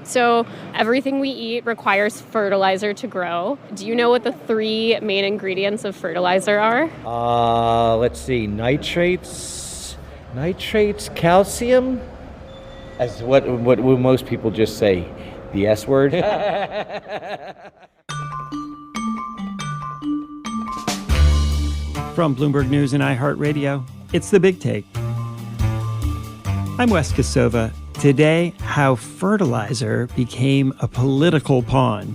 So everything we eat requires fertilizer to grow. Do you know what the 3 main ingredients of fertilizer are? Let's see. Nitrates, calcium. As what will most people just say? The S word. From Bloomberg News and iHeartRadio, it's The Big Take. I'm Wes Kosova. Today, how fertilizer became a political pawn.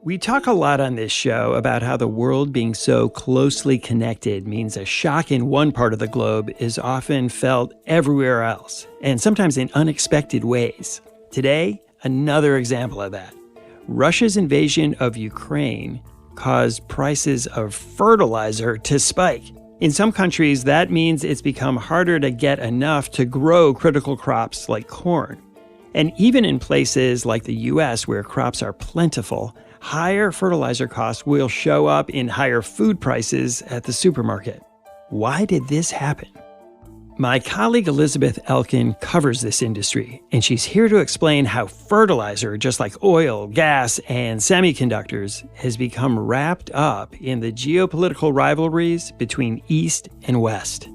We talk a lot on this show about how the world being so closely connected means a shock in one part of the globe is often felt everywhere else, and sometimes in unexpected ways. Today, another example of that. Russia's invasion of Ukraine caused prices of fertilizer to spike. In some countries, that means it's become harder to get enough to grow critical crops like corn. And even in places like the U.S., where crops are plentiful, higher fertilizer costs will show up in higher food prices at the supermarket. Why did this happen? My colleague Elizabeth Elkin covers this industry, and she's here to explain how fertilizer, just like oil, gas, and semiconductors, has become wrapped up in the geopolitical rivalries between East and West.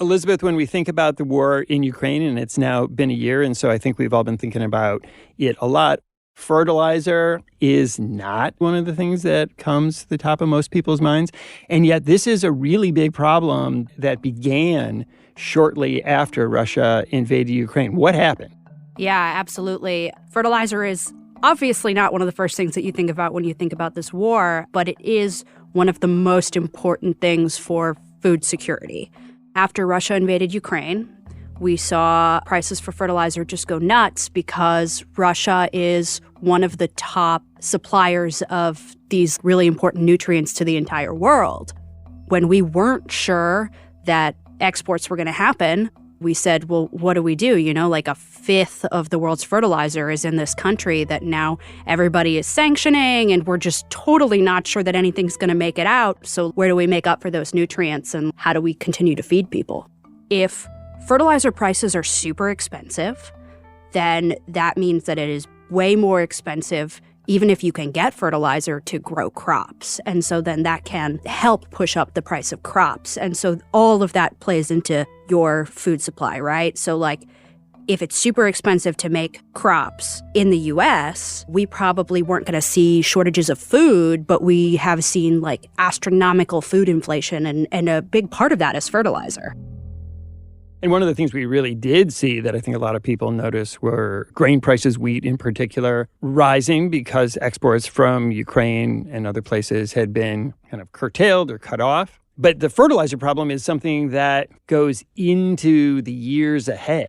Elizabeth, when we think about the war in Ukraine, and it's now been a year, and so I think we've all been thinking about it a lot, fertilizer is not one of the things that comes to the top of most people's minds. And yet this is a really big problem that began shortly after Russia invaded Ukraine. What happened? Yeah, absolutely. Fertilizer is obviously not one of the first things that you think about when you think about this war, but it is one of the most important things for food security. After Russia invaded Ukraine, we saw prices for fertilizer just go nuts because Russia is one of the top suppliers of these really important nutrients to the entire world. When we weren't sure that exports were going to happen, we said, well, what do we do? You know, like a fifth of the world's fertilizer is in this country that now everybody is sanctioning, and we're just totally not sure that anything's going to make it out. So where do we make up for those nutrients, and how do we continue to feed people? If fertilizer prices are super expensive, then that means that it is way more expensive, even if you can get fertilizer, to grow crops. And so then that can help push up the price of crops. And so all of that plays into your food supply, right? So like, if it's super expensive to make crops in the U.S., we probably weren't going to see shortages of food, but we have seen like astronomical food inflation, and a big part of that is fertilizer. And one of the things we really did see that I think a lot of people noticed were grain prices, wheat in particular, rising because exports from Ukraine and other places had been kind of curtailed or cut off. But the fertilizer problem is something that goes into the years ahead.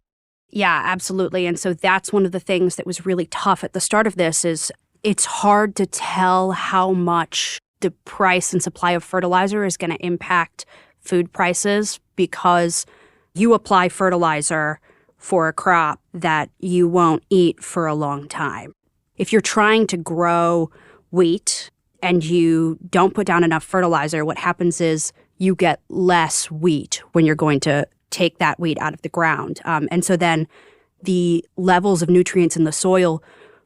Yeah, absolutely. And so that's one of the things that was really tough at the start of this is it's hard to tell how much the price and supply of fertilizer is going to impact food prices because you apply fertilizer for a crop that you won't eat for a long time. If you're trying to grow wheat and you don't put down enough fertilizer, what happens is you get less wheat when you're going to take that wheat out of the ground. And so then the levels of nutrients in the soil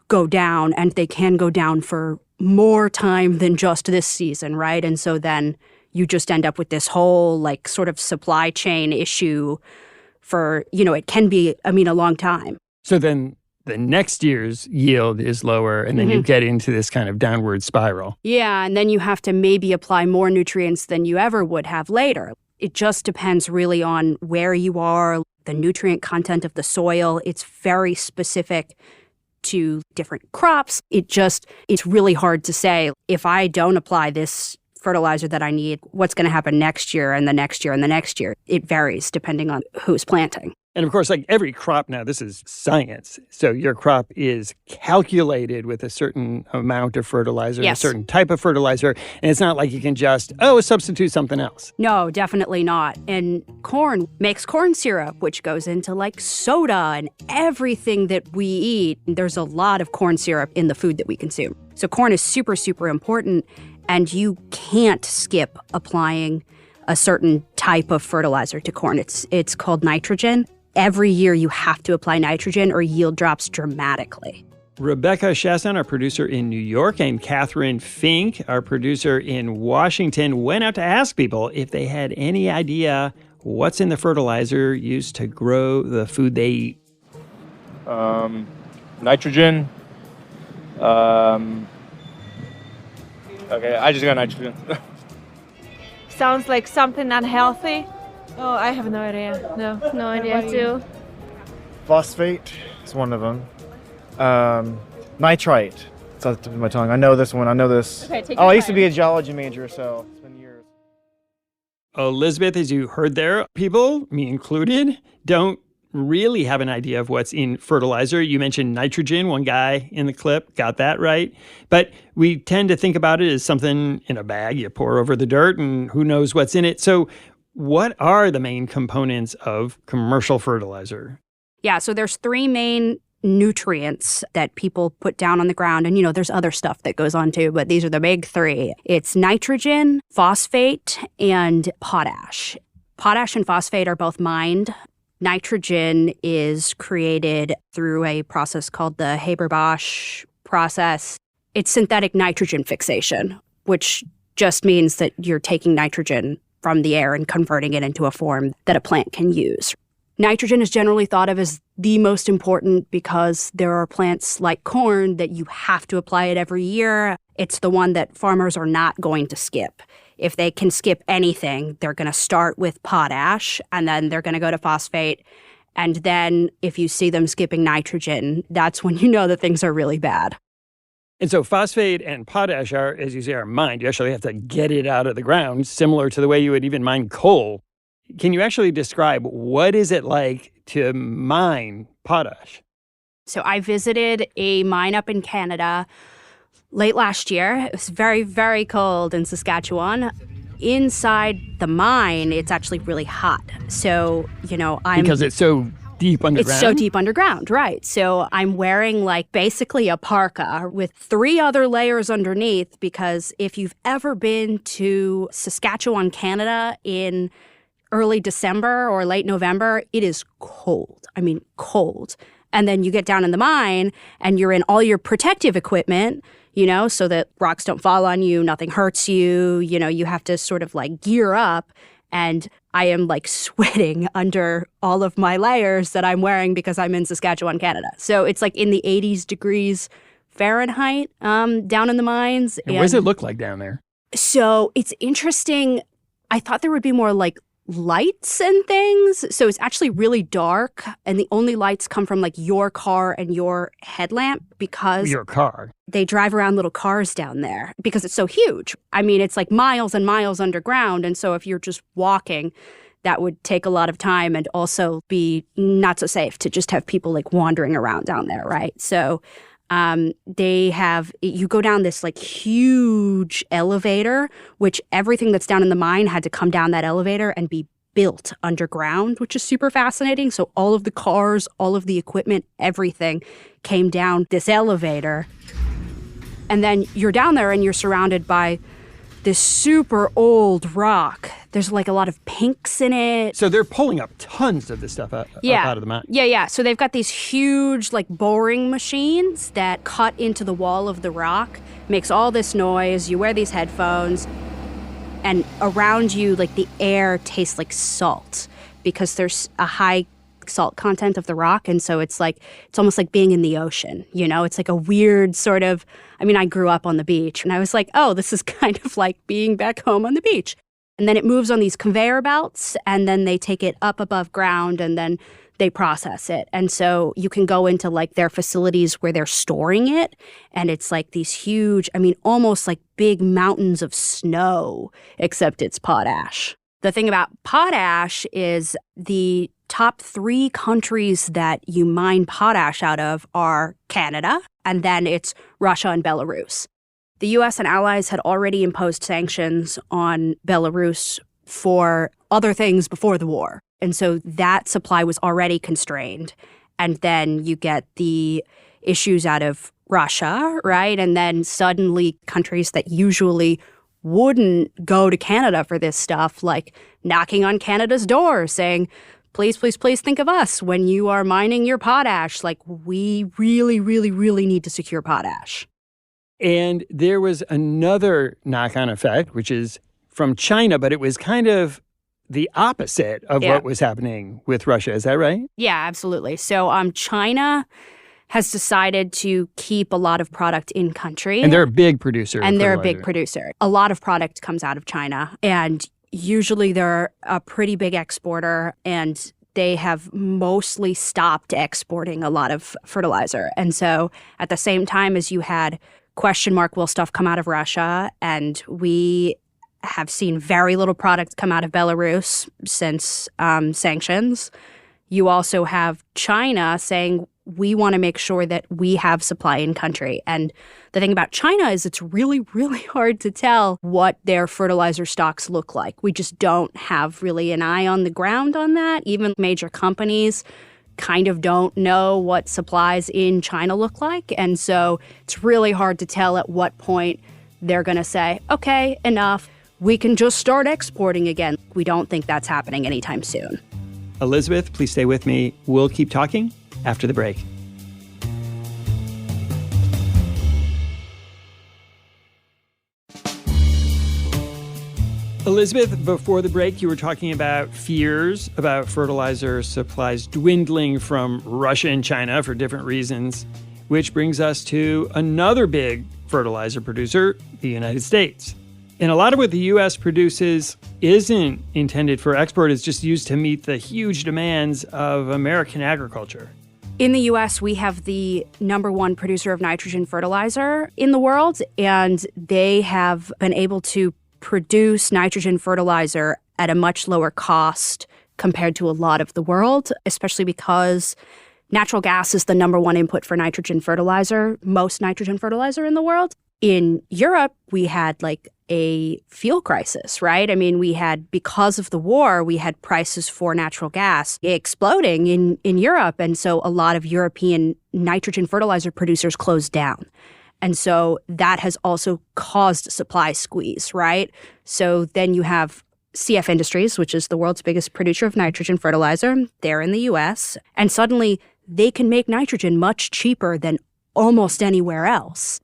go down, and they can go down for more time than just this season, right? And so then you just end up with this whole like sort of supply chain issue for, you know, it can be, a long time. So then the next year's yield is lower, and then you get into this kind of downward spiral. Yeah, and then you have to maybe apply more nutrients than you ever would have later. It just depends really on where you are, the nutrient content of the soil. It's very specific to different crops. It's really hard to say, if I don't apply this fertilizer that I need, what's going to happen next year and the next year and the next year. It varies depending on who's planting. And of course, like every crop now, this is science. So your crop is calculated with a certain amount of fertilizer, yes, a certain type of fertilizer. And it's not like you can just, substitute something else. No, definitely not. And corn makes corn syrup, which goes into like soda and everything that we eat. There's a lot of corn syrup in the food that we consume. So corn is super, super important. and you can't skip applying a certain type of fertilizer to corn. It's called nitrogen. Every year you have to apply nitrogen or yield drops dramatically. Rebecca Chasson, our producer in New York, and Catherine Fink, our producer in Washington, went out to ask people if they had any idea what's in the fertilizer used to grow the food they eat. Nitrogen. Okay, I just got nitrogen. Sounds like something unhealthy. Oh, I have no idea. No idea too. Phosphate is one of them. Nitrite. It's on the tip of my tongue. I know this one. I know this. Okay, take Oh, your I used to time. be a geology major, so it's been years. Elizabeth, as you heard there, people, me included, don't really have an idea of what's in fertilizer. You mentioned nitrogen. One guy in the clip got that right. But we tend to think about it as something in a bag you pour over the dirt and who knows what's in it. So what are the main components of commercial fertilizer? Yeah, so there's three main nutrients that people put down on the ground. And, there's other stuff that goes on too, but these are the big three. It's nitrogen, phosphate, and potash. Potash and phosphate are both mined. Nitrogen is created through a process called the Haber-Bosch process. It's synthetic nitrogen fixation, which just means that you're taking nitrogen from the air and converting it into a form that a plant can use. Nitrogen is generally thought of as the most important because there are plants like corn that you have to apply it every year. It's the one that farmers are not going to skip. If they can skip anything, they're going to start with potash, and then they're going to go to phosphate. And then if you see them skipping nitrogen, that's when you know that things are really bad. And so phosphate and potash are, as you say, are mined. You actually have to get it out of the ground, similar to the way you would even mine coal. Can you actually describe what is it like to mine potash? So I visited a mine up in Canada late last year. It was very, very cold in Saskatchewan. Inside the mine, it's actually really hot. So, Because it's so deep underground? It's so deep underground, right. So I'm wearing basically a parka with 3 other layers underneath because if you've ever been to Saskatchewan, Canada in early December or late November, it is cold. I mean, cold. And then you get down in the mine and you're in all your protective equipment, so that rocks don't fall on you, nothing hurts you, you have to sort of gear up. And I am sweating under all of my layers that I'm wearing because I'm in Saskatchewan, Canada. So it's in the 80s degrees Fahrenheit down in the mines. And what does it look like down there? So it's interesting. I thought there would be more lights and things. So it's actually really dark. And the only lights come from your car and your headlamp because Your car. they drive around little cars down there because it's so huge. I mean, it's miles and miles underground. And so if you're just walking, that would take a lot of time and also be not so safe to just have people wandering around down there, right? So you go down this huge elevator, which everything that's down in the mine had to come down that elevator and be built underground, which is super fascinating. So all of the cars, all of the equipment, everything came down this elevator. And then you're down there and you're surrounded by this super old rock. There's a lot of pinks in it. So they're pulling up tons of this stuff up out of the mine. Yeah. So they've got these huge boring machines that cut into the wall of the rock, makes all this noise. You wear these headphones, and around you, the air tastes like salt because there's a high salt content of the rock. And so it's almost like being in the ocean, It's a weird sort of, I grew up on the beach and I was oh, this is kind of like being back home on the beach. And then it moves on these conveyor belts and then they take it up above ground and then they process it. And so you can go into their facilities where they're storing it. And it's these huge, almost big mountains of snow, except it's potash. The thing about potash is the top 3 countries that you mine potash out of are Canada, and then it's Russia and Belarus. The U.S. and allies had already imposed sanctions on Belarus for other things before the war. And so that supply was already constrained. And then you get the issues out of Russia, right? And then suddenly countries that usually wouldn't go to Canada for this stuff, like knocking on Canada's door saying, please, please, please think of us when you are mining your potash. Like, we really, really, really need to secure potash. And there was another knock-on effect, which is from China, but it was kind of the opposite of what was happening with Russia. Is that right? Yeah, absolutely. So China has decided to keep a lot of product in country. And they're a big producer. And they're a big producer. A lot of product comes out of China. And usually they're a pretty big exporter. And they have mostly stopped exporting a lot of fertilizer. And so at the same time as you had question mark, will stuff come out of Russia? And we have seen very little product come out of Belarus since sanctions. You also have China saying, we want to make sure that we have supply in country. And the thing about China is it's really, really hard to tell what their fertilizer stocks look like. We just don't have really an eye on the ground on that. Even major companies kind of don't know what supplies in China look like. And so it's really hard to tell at what point they're going to say, okay, enough. We can just start exporting again. We don't think that's happening anytime soon. Elizabeth, please stay with me. We'll keep talking after the break. Elizabeth, before the break, you were talking about fears about fertilizer supplies dwindling from Russia and China for different reasons, which brings us to another big fertilizer producer, the United States. And a lot of what the U.S. produces isn't intended for export. It's just used to meet the huge demands of American agriculture. In the U.S., we have the number one producer of nitrogen fertilizer in the world, and they have been able to produce nitrogen fertilizer at a much lower cost compared to a lot of the world, especially because natural gas is the number one input for nitrogen fertilizer, most nitrogen fertilizer in the world. In Europe, we had like a fuel crisis, right? I mean, because of the war, we had prices for natural gas exploding in Europe. And so a lot of European nitrogen fertilizer producers closed down. And so that has also caused a supply squeeze, right? So then you have CF Industries, which is the world's biggest producer of nitrogen fertilizer. They're in the U.S. And suddenly they can make nitrogen much cheaper than almost anywhere else.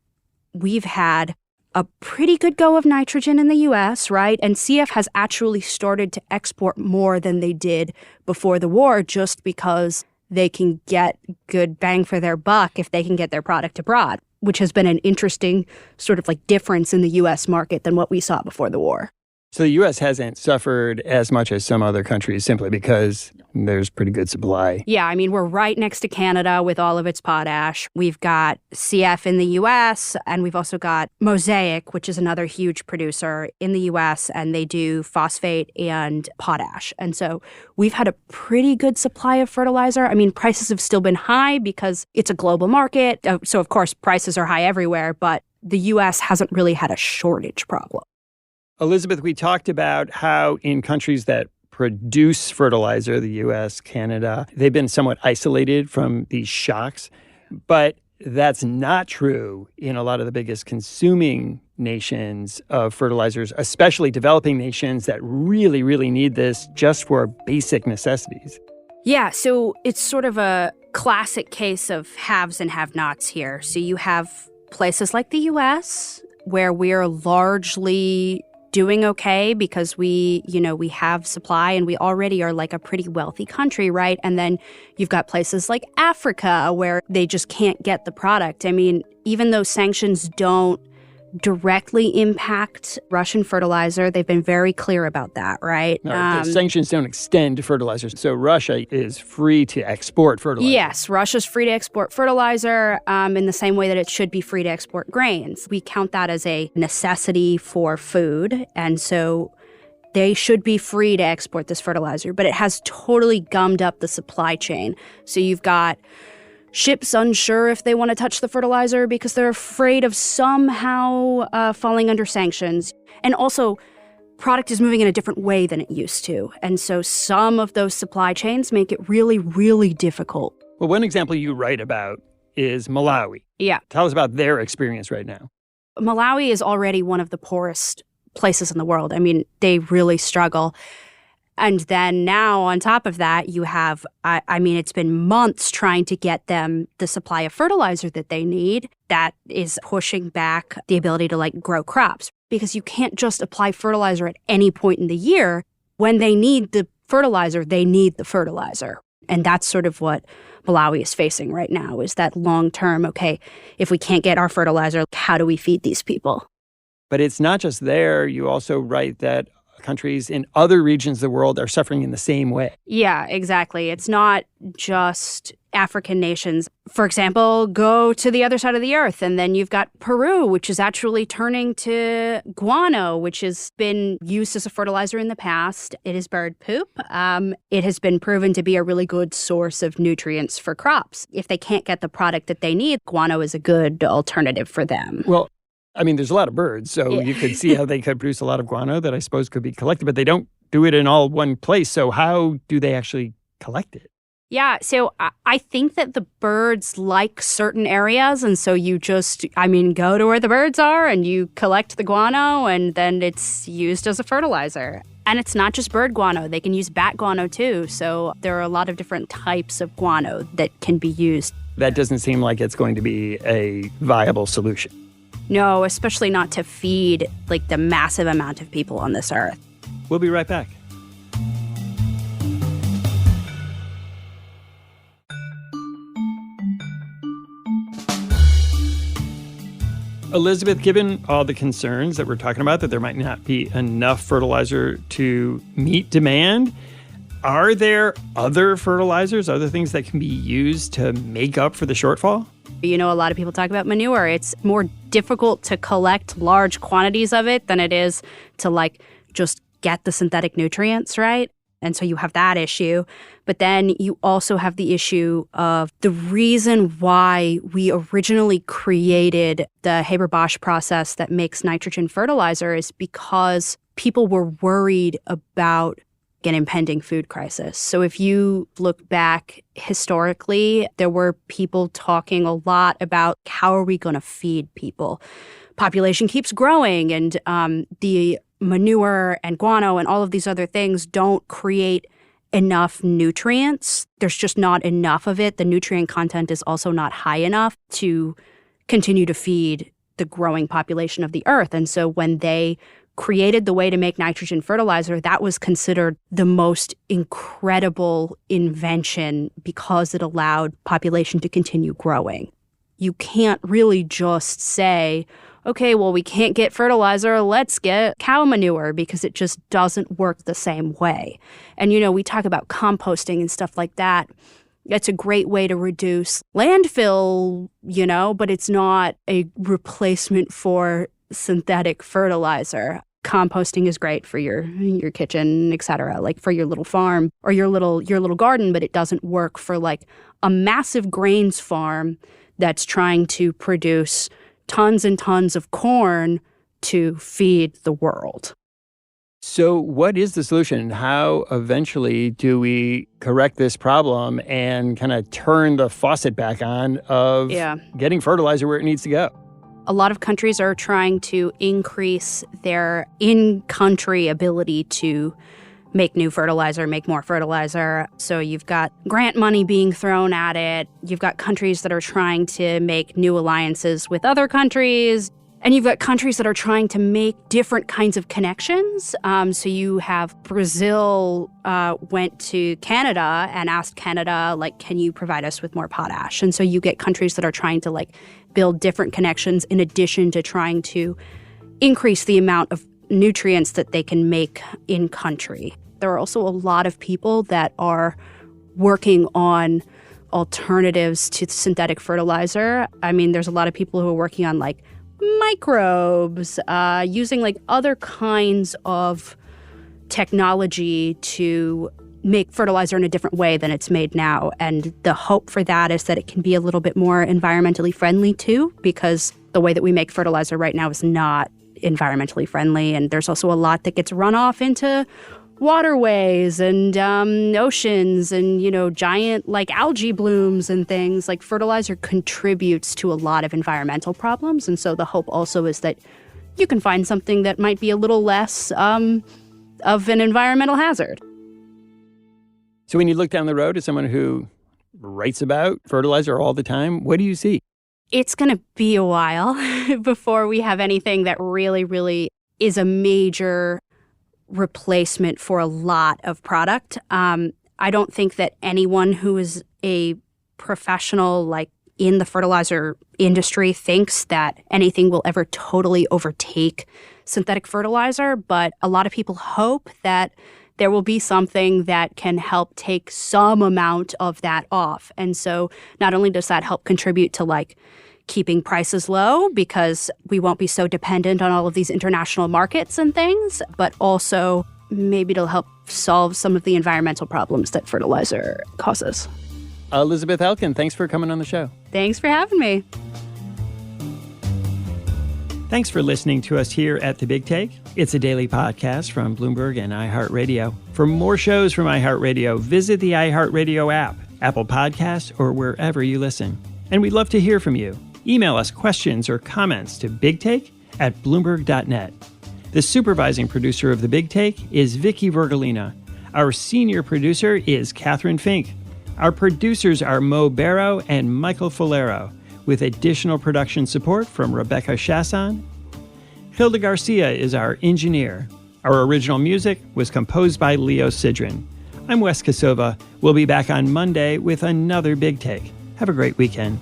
We've had a pretty good go of nitrogen in the U.S., right? And CF has actually started to export more than they did before the war just because they can get good bang for their buck if they can get their product abroad, which has been an interesting sort of like difference in the U.S. market than what we saw before the war. So the U.S. hasn't suffered as much as some other countries simply because there's pretty good supply. Yeah, I mean, we're right next to Canada with all of its potash. We've got CF in the U.S., and we've also got Mosaic, which is another huge producer in the U.S., and they do phosphate and potash. And so we've had a pretty good supply of fertilizer. I mean, prices have still been high because it's a global market. So, of course, prices are high everywhere, but the U.S. hasn't really had a shortage problem. Elizabeth, we talked about how in countries that produce fertilizer, the U.S., Canada, they've been somewhat isolated from these shocks. But that's not true in a lot of the biggest consuming nations of fertilizers, especially developing nations that really, really need this just for basic necessities. Yeah, so it's sort of a classic case of haves and have-nots here. So you have places like the U.S. where we're largely doing okay because we have supply and we already are like a pretty wealthy country, right? And then you've got places like Africa where they just can't get the product. I mean, even though sanctions don't directly impact Russian fertilizer, they've been very clear about that, right? The sanctions don't extend to fertilizer. So Russia is free to export fertilizer. Yes, Russia's free to export fertilizer in the same way that it should be free to export grains. We count that as a necessity for food. And so they should be free to export this fertilizer. But it has totally gummed up the supply chain. So you've got ships unsure if they want to touch the fertilizer because they're afraid of somehow falling under sanctions. And also, product is moving in a different way than it used to. And so some of those supply chains make it really, really difficult. Well, one example you write about is Malawi. Yeah. Tell us about their experience right now. Malawi is already one of the poorest places in the world. I mean, they really struggle. And then now on top of that, you have, I mean, it's been months trying to get them the supply of fertilizer that they need. That is pushing back the ability to grow crops, because you can't just apply fertilizer at any point in the year. When they need the fertilizer, they need the fertilizer. And that's sort of what Malawi is facing right now, is that long term, okay, if we can't get our fertilizer, how do we feed these people? But it's not just there. You also write that countries in other regions of the world are suffering in the same way. Yeah, exactly. It's not just African nations. For example, go to the other side of the earth, and then you've got Peru, which is actually turning to guano, which has been used as a fertilizer in the past. It is bird poop. It has been proven to be a really good source of nutrients for crops. If they can't get the product that they need, guano is a good alternative for them. Well, I mean, there's a lot of birds, so you could see how they could produce a lot of guano that I suppose could be collected, but they don't do it in all one place. So how do they actually collect it? Yeah, so I think that the birds like certain areas, and so you just, go to where the birds are and you collect the guano, and then it's used as a fertilizer. And it's not just bird guano. They can use bat guano too. So there are a lot of different types of guano that can be used. That doesn't seem like it's going to be a viable solution. No, especially not to feed the massive amount of people on this earth. We'll be right back. Elizabeth, given all the concerns that we're talking about, that there might not be enough fertilizer to meet demand, are there other fertilizers, other things that can be used to make up for the shortfall? A lot of people talk about manure. It's more difficult to collect large quantities of it than it is to just get the synthetic nutrients, right? And so you have that issue. But then you also have the issue of the reason why we originally created the Haber-Bosch process that makes nitrogen fertilizer is because people were worried about an impending food crisis. So if you look back historically, there were people talking a lot about how are we going to feed people? Population keeps growing, and the manure and guano and all of these other things don't create enough nutrients. There's just not enough of it. The nutrient content is also not high enough to continue to feed the growing population of the earth. And so when they created the way to make nitrogen fertilizer, that was considered the most incredible invention because it allowed population to continue growing. You can't really just say, okay, well, we can't get fertilizer, let's get cow manure, because it just doesn't work the same way. And, we talk about composting and stuff like that. It's a great way to reduce landfill, but it's not a replacement for synthetic fertilizer. Composting is great for your kitchen, et cetera, for your little farm or your little garden, but it doesn't work for a massive grains farm that's trying to produce tons and tons of corn to feed the world. So what is the solution? How eventually do we correct this problem and kind of turn the faucet back on of getting fertilizer where it needs to go? A lot of countries are trying to increase their in-country ability to make new fertilizer, make more fertilizer. So you've got grant money being thrown at it. You've got countries that are trying to make new alliances with other countries. And you've got countries that are trying to make different kinds of connections. So you have Brazil went to Canada and asked Canada, can you provide us with more potash? And so you get countries that are trying to build different connections in addition to trying to increase the amount of nutrients that they can make in country. There are also a lot of people that are working on alternatives to synthetic fertilizer. There's a lot of people who are working on microbes, using other kinds of technology to make fertilizer in a different way than it's made now. And the hope for that is that it can be a little bit more environmentally friendly too, because the way that we make fertilizer right now is not environmentally friendly. And there's also a lot that gets run off into waterways and oceans and, giant algae blooms and things. Fertilizer contributes to a lot of environmental problems. And so the hope also is that you can find something that might be a little less of an environmental hazard. So when you look down the road at someone who writes about fertilizer all the time, what do you see? It's going to be a while before we have anything that really, really is a major replacement for a lot of product. I don't think that anyone who is a professional, like in the fertilizer industry, thinks that anything will ever totally overtake synthetic fertilizer. But a lot of people hope that there will be something that can help take some amount of that off. And so not only does that help contribute to like keeping prices low because we won't be so dependent on all of these international markets and things, but also maybe it'll help solve some of the environmental problems that fertilizer causes. Elizabeth Elkin, thanks for coming on the show. Thanks for having me. Thanks for listening to us here at The Big Take. It's a daily podcast from Bloomberg and iHeartRadio. For more shows from iHeartRadio, visit the iHeartRadio app, Apple Podcasts, or wherever you listen. And we'd love to hear from you. Email us questions or comments to bigtake@bloomberg.net. The supervising producer of The Big Take is Vicky Vergolina. Our senior producer is Catherine Fink. Our producers are Mo Barrow and Michael Falero, with additional production support from Rebecca Chasson. Hilda Garcia is our engineer. Our original music was composed by Leo Sidran. I'm Wes Kosova. We'll be back on Monday with another Big Take. Have a great weekend.